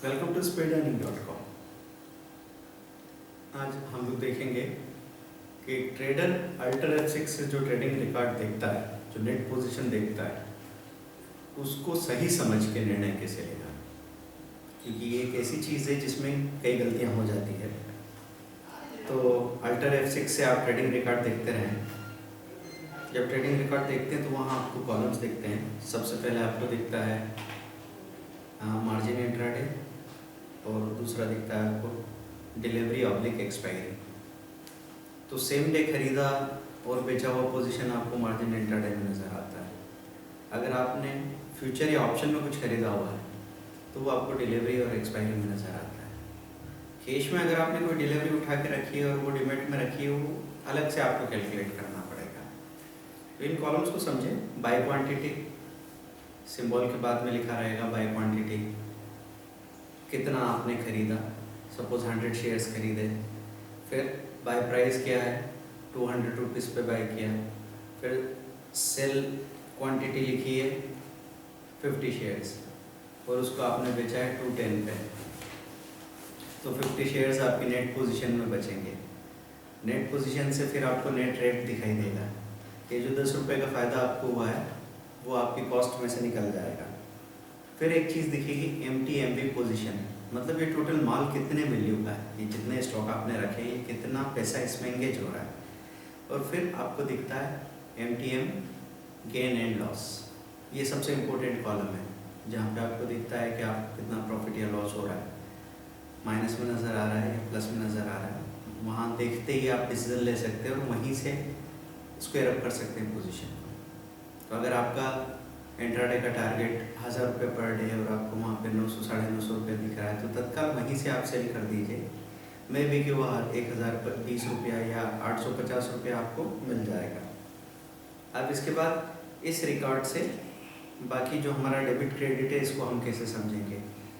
Welcome to speedearning.com। आज हम लोग देखेंगे कि ट्रेडर अल्टर F6 से जो ट्रेडिंग रिकॉर्ड देखता है, जो नेट पोजीशन देखता है, उसको सही समझ के निर्णय कैसे लेगा, क्योंकि ये एक ऐसी चीज़ है जिसमें कई गलतियां हो जाती है। तो अल्टर F6 से आप ट्रेडिंग रिकॉर्ड देखते रहें। जब ट्रेडिंग रिकॉर्ड देखते हैं तो वहाँ आपको कॉलम्स दिखते हैं। सबसे पहले आपको दिखता है मार्जिन इंट्राडे और दूसरा दिखता है आपको डिलीवरी ऑब्लिक एक्सपायरी। तो सेम डे खरीदा और बेचा हुआ पोजीशन आपको मार्जिन इंट्राडे में नज़र आता है। अगर आपने फ्यूचर या ऑप्शन में कुछ खरीदा हुआ है तो वो आपको डिलीवरी और एक्सपायरी में नज़र आता है। कैश में अगर आपने कोई डिलीवरी उठा के रखी है और वो डिमेट में रखी है, वो अलग से आपको कैलकुलेट करना पड़ेगा। तो इन कॉलम्स को समझें। बाय क्वांटिटी सिंबल के बाद में लिखा रहेगा बाय क्वांटिटी, कितना आपने खरीदा, सपोज 100 शेयर्स खरीदे। फिर बाय प्राइस क्या है, 200 रुपीज़ पे बाय किया। फिर सेल क्वांटिटी लिखी है 50 शेयर्स और उसको आपने बेचा है 210 पे। तो 50 शेयर्स आपकी नेट पोजीशन में बचेंगे। नेट पोजीशन से फिर आपको नेट रेट दिखाई देगा। ये जो 10 रुपये का फ़ायदा आपको हुआ है वो आपकी कॉस्ट में से निकल जाएगा। फिर एक चीज़ दिखेगी MTMV पोजीशन, मतलब ये टोटल माल कितने वैल्यू का है, ये जितने स्टॉक आपने रखे ये कितना पैसा इसमें एंगेज हो रहा है। और फिर आपको दिखता है MTM गेन एंड लॉस। ये सबसे इम्पोर्टेंट कॉलम है जहाँ पे आपको दिखता है कि आप कितना प्रॉफिट या लॉस हो रहा है, माइनस में नज़र आ रहा है या प्लस में नज़र आ रहा है। वहाँ देखते ही आप डिसीजन ले सकते हैं और वहीं से स्क्वायर अप कर सकते हैं पोजीशन को। तो अगर आपका इंट्राडे का टारगेट 1000 रुपये पर डे है और आपको वहाँ पे 900 साढ़े 900 रुपये दिख रहा है तो तत्काल वहीं से आप सेल कर दीजिए। मैं भी कि वह 1020 रुपया या 850 रुपया आपको मिल जाएगा। अब इसके बाद इस रिकॉर्ड से बाकी जो हमारा डेबिट क्रेडिट है इसको हम कैसे समझेंगे।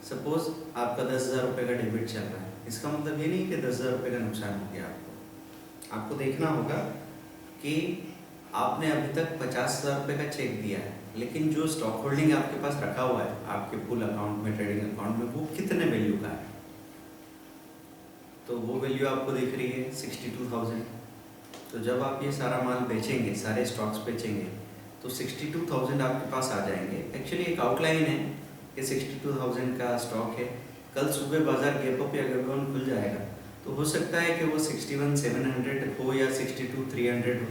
सपोज़ आपका 10,000 रुपये का डेबिट चल रहा है, इसका मतलब ये नहीं कि 10,000 रुपये का नुकसान हो गया। आपको देखना होगा कि आपने अभी तक 50,000 रुपये का चेक दिया है, लेकिन जो स्टॉक होल्डिंग आपके पास रखा हुआ है आपके पुल अकाउंट में, ट्रेडिंग अकाउंट में, वो कितने वैल्यू का है। तो वो वैल्यू आपको दिख रही है 62,000। तो जब आप ये सारा माल बेचेंगे, सारे स्टॉक्स बेचेंगे, तो 62,000 आपके पास आ जाएंगे। एक्चुअली एक आउटलाइन है कि 62,000 का स्टॉक है। कल सुबह बाजार गैप अप या गैप डाउन खुल जाएगा तो हो सकता है कि वो 61,700 हो या 62,300 हो।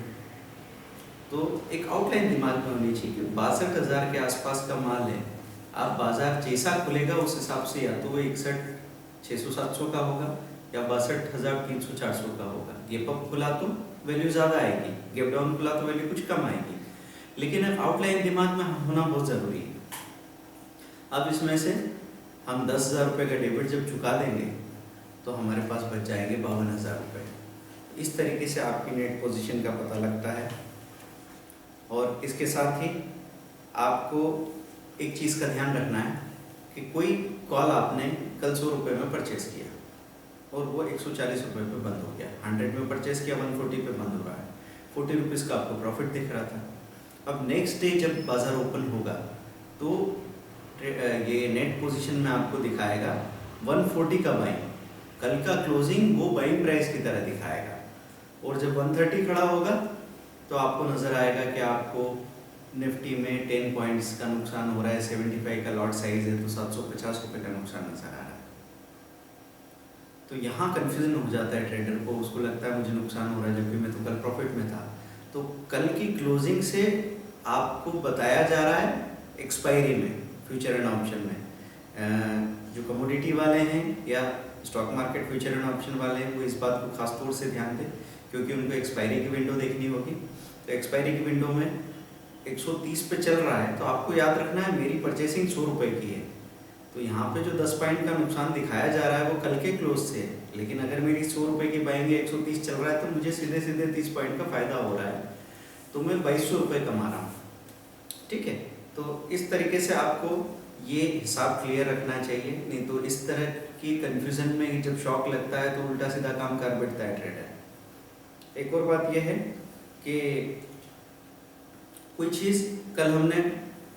तो एक आउटलाइन दिमाग में होनी चाहिए कि 62,000 के आसपास का माल है। आप बाजार जैसा खुलेगा उस हिसाब से या तो वो 61,600-700 का होगा या 62,300-400 का होगा। गैप अप खुला तो वैल्यू ज़्यादा आएगी, गैप डाउन खुला तो वैल्यू कुछ कम आएगी, लेकिन एक आउटलाइन दिमाग में होना बहुत ज़रूरी है। अब इसमें से हम 10,000 रुपये का डेबिट जब चुका देंगे तो हमारे पास बच जाएंगे 52,000 रुपये। इस तरीके से आपकी नेट पोजीशन का पता लगता है। और इसके साथ ही आपको एक चीज़ का ध्यान रखना है कि कोई कॉल आपने कल 100 रुपये में परचेज़ किया और वो 140 रुपये पे बंद हो गया। 100 में परचेज़ किया, 140 पे बंद हो रहा है। 40 रुपीज़ का आपको प्रॉफिट दिख रहा था। अब नेक्स्ट डे जब बाज़ार ओपन होगा तो ये नेट पोजीशन में आपको दिखाएगा 140 का बाइंग, कल का क्लोजिंग वो बाइंग प्राइस की तरह दिखाएगा। और जब 130 खड़ा होगा तो आपको नज़र आएगा कि आपको निफ्टी में 10 पॉइंट्स का नुकसान हो रहा है। 75 का लॉट साइज है तो 750 रुपये का नुकसान नज़र आ रहा है। तो यहाँ कन्फ्यूजन हो जाता है ट्रेडर को, उसको लगता है मुझे नुकसान हो रहा है जबकि मैं तो कल प्रॉफिट में था। तो कल की क्लोजिंग से आपको बताया जा रहा है एक्सपायरी में, फ्यूचर एंड ऑप्शन में। जो कमोडिटी वाले हैं या stock market future and option वाले हैं वो इस बात को खास तौर से ध्यान दें, क्योंकि उनको एक्सपायरी की विंडो देखनी होगी। तो एक्सपायरी की विंडो में 130 पे चल रहा है तो आपको याद रखना है मेरी परचेसिंग 100 रुपये की है। तो यहाँ पे जो 10 पॉइंट का नुकसान दिखाया जा रहा है वो कल के क्लोज से है, लेकिन अगर मेरी 100 रुपये की बाइंग 130 चल रहा है तो मुझे सीधे सीधे 30 पॉइंट का फ़ायदा हो रहा है, तो मैं 2200 रुपये कमा रहा हूँ। ठीक है, तो इस तरीके से आपको ये हिसाब क्लियर रखना चाहिए, नहीं तो इस तरह की कन्फ्यूज़न में जब शॉक लगता है तो उल्टा सीधा काम कर बैठता है ट्रेडर। एक और बात यह है कि कोई चीज़ कल हमने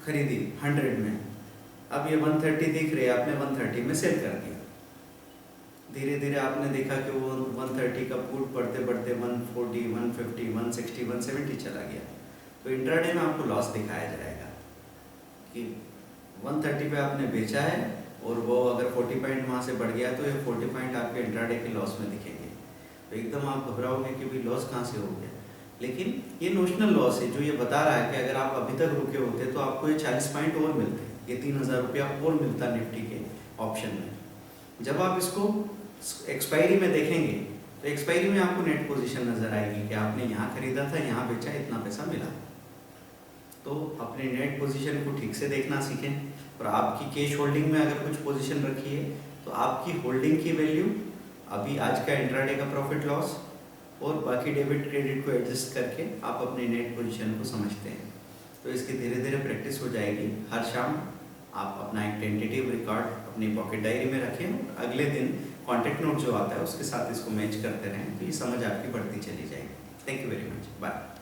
खरीदी 100 में अब ये 130 दिख रहे, आपने 130 में सेल कर दिया। धीरे धीरे आपने देखा कि वो 130 का पुट बढ़ते बढ़ते 140, 150, 160, 170 चला गया, तो इंट्राडे में आपको लॉस दिखाया जाएगा कि 130 पे आपने बेचा है और वो अगर 40 पॉइंट वहाँ से बढ़ गया तो ये 40 पॉइंट आपके इंट्राडे के लॉस में दिखेंगे। तो एकदम आप घबराओगे कि भाई लॉस कहाँ से हो गया, लेकिन ये नोशनल लॉस है जो ये बता रहा है कि अगर आप अभी तक रुके होते तो आपको ये 40 पॉइंट और मिलते, ये 3000 रुपया और मिलता निफ्टी के ऑप्शन में। जब आप इसको एक्सपायरी में देखेंगे तो एक्सपायरी में आपको नेट पोजीशन नज़र आएगी कि आपने यहाँ खरीदा था, यहाँ बेचा, इतना पैसा मिला। तो अपने नेट पोजीशन को ठीक से देखना सीखें, और आपकी कैश होल्डिंग में अगर कुछ पोजीशन रखी है तो आपकी होल्डिंग की वैल्यू अभी आज का इंट्राडे का प्रॉफिट लॉस और बाकी डेबिट क्रेडिट को एडजस्ट करके आप अपनी नेट पोजीशन को समझते हैं। तो इसकी धीरे धीरे प्रैक्टिस हो जाएगी। हर शाम आप अपना एक टेंटेटिव रिकॉर्ड अपनी पॉकेट डायरी में रखें और अगले दिन कॉन्टेक्ट नोट जो आता है उसके साथ इसको मैच करते रहें, तो ये समझ आपकी बढ़ती चली जाएगी। Thank you very much, bye.